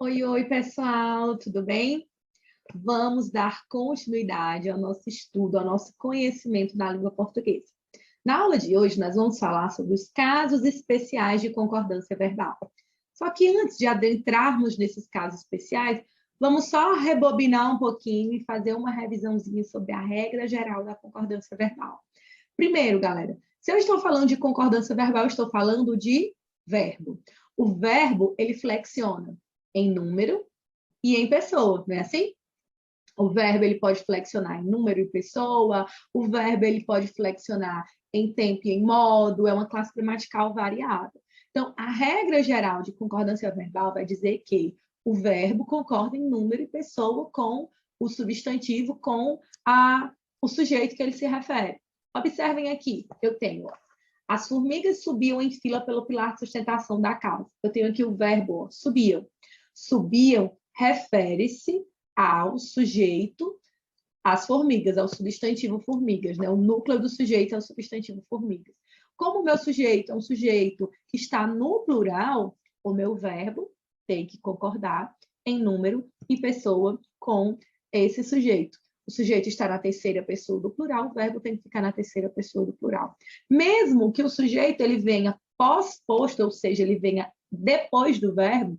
Oi, oi, pessoal, tudo bem? Vamos dar continuidade ao nosso estudo, ao nosso conhecimento da língua portuguesa. Na aula de hoje, nós vamos falar sobre os casos especiais de concordância verbal. Só que antes de adentrarmos nesses casos especiais, vamos só rebobinar um pouquinho e fazer uma revisãozinha sobre a regra geral da concordância verbal. Primeiro, galera, se eu estou falando de concordância verbal, eu estou falando de verbo. O verbo, ele flexiona em número e em pessoa, não é assim? O verbo ele pode flexionar em número e pessoa, o verbo ele pode flexionar em tempo e em modo, é uma classe gramatical variada. Então, a regra geral de concordância verbal vai dizer que o verbo concorda em número e pessoa com o substantivo, com o sujeito que ele se refere. Observem aqui, eu tenho as formigas subiam em fila pelo pilar de sustentação da casa. Eu tenho aqui o verbo subiam. Subiam refere-se ao sujeito, às formigas, ao substantivo formigas, né? O núcleo do sujeito é o substantivo formigas. Como o meu sujeito é um sujeito que está no plural, o meu verbo tem que concordar em número e pessoa com esse sujeito. O sujeito está na terceira pessoa do plural, o verbo tem que ficar na terceira pessoa do plural. Mesmo que o sujeito ele venha pós-posto, ou seja, ele venha depois do verbo,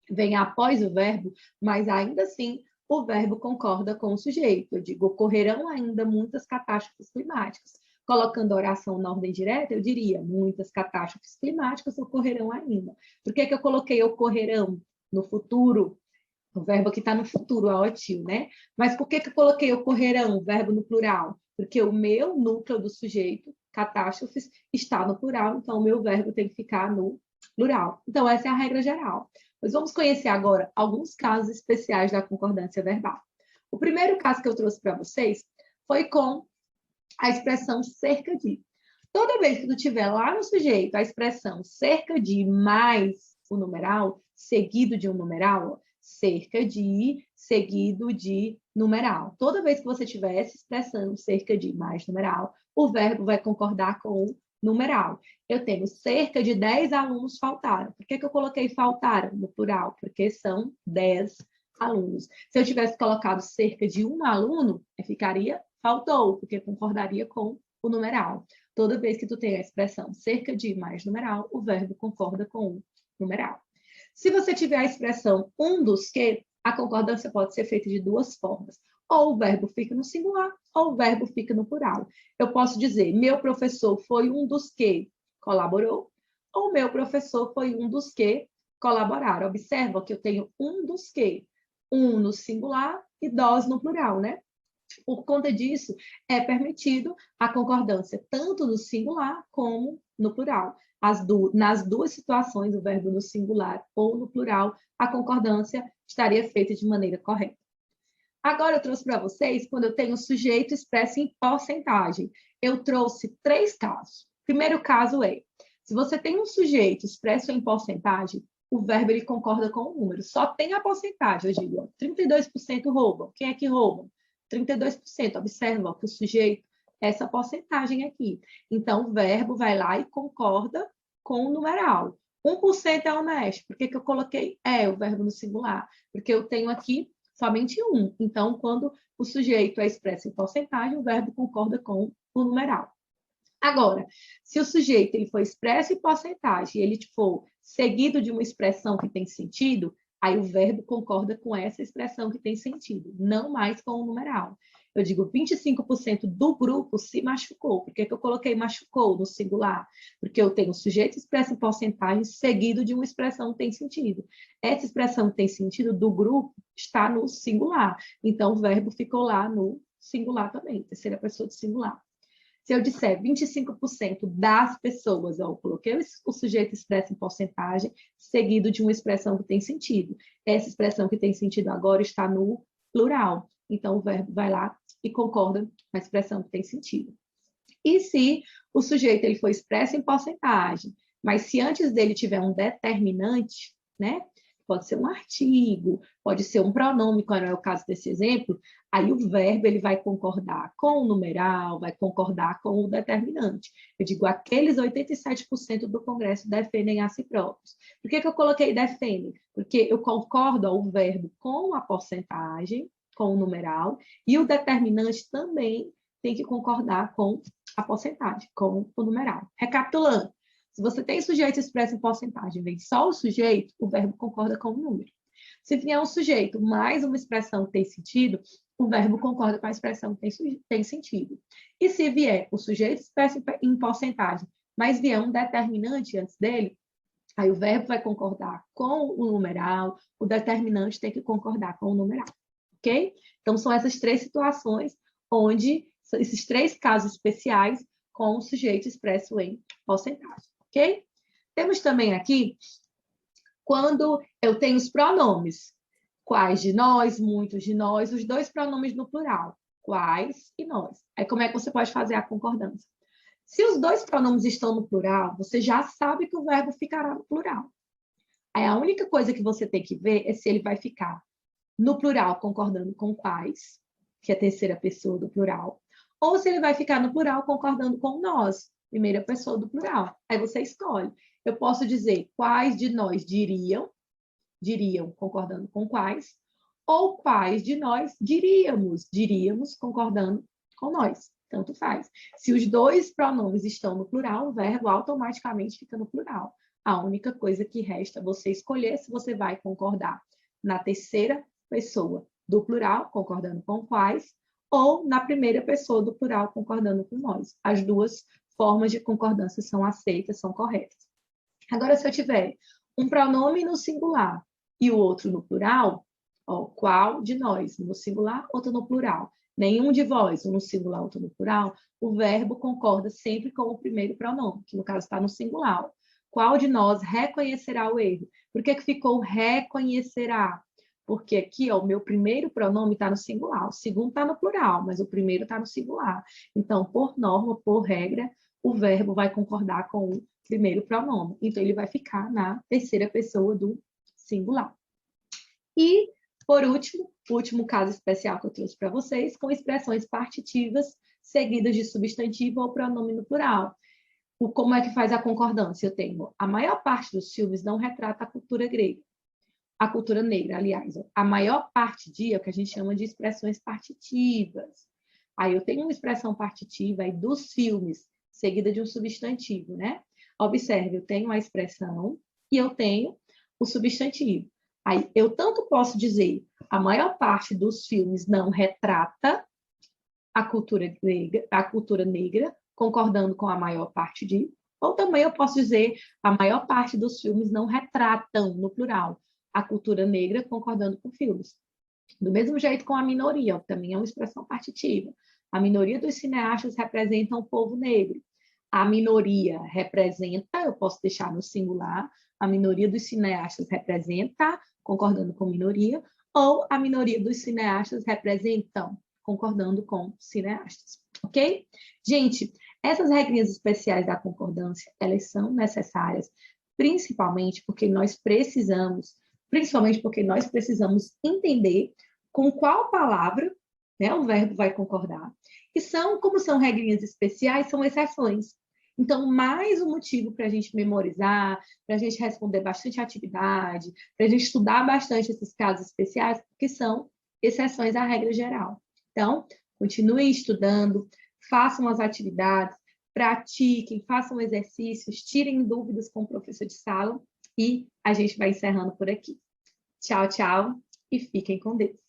venha após o verbo, mas ainda assim o verbo concorda com o sujeito. Eu digo, ocorrerão ainda muitas catástrofes climáticas. Colocando a oração na ordem direta, eu diria, muitas catástrofes climáticas ocorrerão ainda. Por que eu coloquei ocorrerão no futuro? O verbo aqui está no futuro, ótimo, né? Mas por que eu coloquei ocorrerão, o verbo no plural? Porque o meu núcleo do sujeito, catástrofes, está no plural, então o meu verbo tem que ficar no plural. Então, essa é a regra geral. Nós vamos conhecer agora alguns casos especiais da concordância verbal. O primeiro caso que eu trouxe para vocês foi com a expressão cerca de. Toda vez que tu tiver lá no sujeito a expressão cerca de mais o numeral, seguido de um numeral, cerca de, seguido de numeral. Toda vez que você tiver essa expressão cerca de mais numeral, o verbo vai concordar com o numeral. Eu tenho cerca de 10 alunos faltaram. Por que eu coloquei faltaram no plural? Porque são 10 alunos. Se eu tivesse colocado cerca de um aluno, ficaria faltou, porque concordaria com o numeral. Toda vez que tu tem a expressão cerca de mais numeral, o verbo concorda com o numeral. Se você tiver a expressão um dos que, a concordância pode ser feita de duas formas. Ou o verbo fica no singular, ou o verbo fica no plural. Eu posso dizer, meu professor foi um dos que colaborou, ou meu professor foi um dos que colaboraram. Observa que eu tenho um dos que, um no singular e dois no plural, né? Por conta disso, é permitido a concordância tanto no singular como no plural. Nas duas situações, o verbo no singular ou no plural, a concordância estaria feita de maneira correta. Agora eu trouxe para vocês, quando eu tenho sujeito expresso em porcentagem. Eu trouxe 3 casos. O primeiro caso é, se você tem um sujeito expresso em porcentagem, o verbo ele concorda com o número. Só tem a porcentagem, eu digo, 32% roubam. Quem é que rouba? 32%. Observa que o sujeito, essa porcentagem aqui. Então, o verbo vai lá e concorda com o numeral. 1% é honesto. Por que eu coloquei o verbo no singular? Porque eu tenho aqui somente um. Então, quando o sujeito é expresso em porcentagem, o verbo concorda com o numeral. Agora, se o sujeito ele for expresso em porcentagem e ele for seguido de uma expressão que tem sentido, aí o verbo concorda com essa expressão que tem sentido, não mais com o numeral. Eu digo 25% do grupo se machucou. Por que eu coloquei machucou no singular? Porque eu tenho sujeito expresso em porcentagem seguido de uma expressão que tem sentido. Essa expressão que tem sentido do grupo está no singular. Então, o verbo ficou lá no singular também, terceira pessoa do singular. Se eu disser 25% das pessoas, eu coloquei o sujeito expresso em porcentagem, seguido de uma expressão que tem sentido. Essa expressão que tem sentido agora está no plural. Então, o verbo vai lá e concorda com a expressão que tem sentido. E se o sujeito ele for expresso em porcentagem, mas se antes dele tiver um determinante, né? pode ser um artigo, pode ser um pronome, quando é o caso desse exemplo, aí o verbo ele vai concordar com o numeral, vai concordar com o determinante. Eu digo, aqueles 87% do Congresso defendem a si próprios. Por que eu coloquei defendem? Porque eu concordo ao verbo com a porcentagem, com o numeral, e o determinante também tem que concordar com a porcentagem, com o numeral. Recapitulando, se você tem sujeito expresso em porcentagem, vem só o sujeito, o verbo concorda com o número. Se vier um sujeito mais uma expressão que tem sentido, o verbo concorda com a expressão que tem sentido. E se vier o sujeito expresso em porcentagem, mas vier um determinante antes dele, aí o verbo vai concordar com o numeral, o determinante tem que concordar com o numeral. Ok? Então, são essas três situações onde, esses três casos especiais com o sujeito expresso em porcentagem. Ok? Temos também aqui, quando eu tenho os pronomes, quais de nós, muitos de nós, os dois pronomes no plural, quais e nós. Aí como é que você pode fazer a concordância? Se os dois pronomes estão no plural, você já sabe que o verbo ficará no plural. Aí a única coisa que você tem que ver é se ele vai ficar no plural concordando com quais, que é a terceira pessoa do plural, ou se ele vai ficar no plural concordando com nós, primeira pessoa do plural. Aí você escolhe. Eu posso dizer quais de nós diriam concordando com quais, ou quais de nós diríamos concordando com nós. Tanto faz. Se os dois pronomes estão no plural, o verbo automaticamente fica no plural. A única coisa que resta é você escolher se você vai concordar na terceira pessoa do plural, concordando com quais, ou na primeira pessoa do plural, concordando com nós. As duas formas de concordância são aceitas, são corretas. Agora, se eu tiver um pronome no singular e o outro no plural, ó, qual de nós, no singular, outro no plural. Nenhum de vós, um no singular, outro no plural, o verbo concorda sempre com o primeiro pronome, que no caso está no singular. Qual de nós reconhecerá o erro? Por que ficou reconhecerá? Porque aqui, ó, o meu primeiro pronome está no singular, o segundo está no plural, mas o primeiro está no singular. Então, por norma, por regra, o verbo vai concordar com o primeiro pronome. Então, ele vai ficar na terceira pessoa do singular. E, por último, o último caso especial que eu trouxe para vocês, com expressões partitivas seguidas de substantivo ou pronome no plural. Como é que faz a concordância? Eu tenho, a maior parte dos filmes não retrata a cultura grega. A cultura negra, aliás. A maior parte é o que a gente chama de expressões partitivas. Aí eu tenho uma expressão partitiva aí dos filmes, seguida de um substantivo, né? Observe, eu tenho a expressão e eu tenho o substantivo. Aí eu tanto posso dizer a maior parte dos filmes não retrata a cultura negra, concordando com a maior parte de, ou também eu posso dizer a maior parte dos filmes não retratam, no plural, a cultura negra, concordando com filmes. Do mesmo jeito com a minoria, também é uma expressão partitiva. A minoria dos cineastas representam o povo negro. A minoria representa, eu posso deixar no singular, a minoria dos cineastas representa, concordando com minoria, ou a minoria dos cineastas representam, concordando com cineastas, ok? Gente, essas regrinhas especiais da concordância, elas são necessárias, principalmente porque nós precisamos entender com qual palavra, né, o verbo vai concordar. E como são regrinhas especiais, são exceções. Então, mais um motivo para a gente memorizar, para a gente responder bastante atividade, para a gente estudar bastante esses casos especiais, que são exceções à regra geral. Então, continuem estudando, façam as atividades, pratiquem, façam exercícios, tirem dúvidas com o professor de sala e a gente vai encerrando por aqui. Tchau, tchau e fiquem com Deus.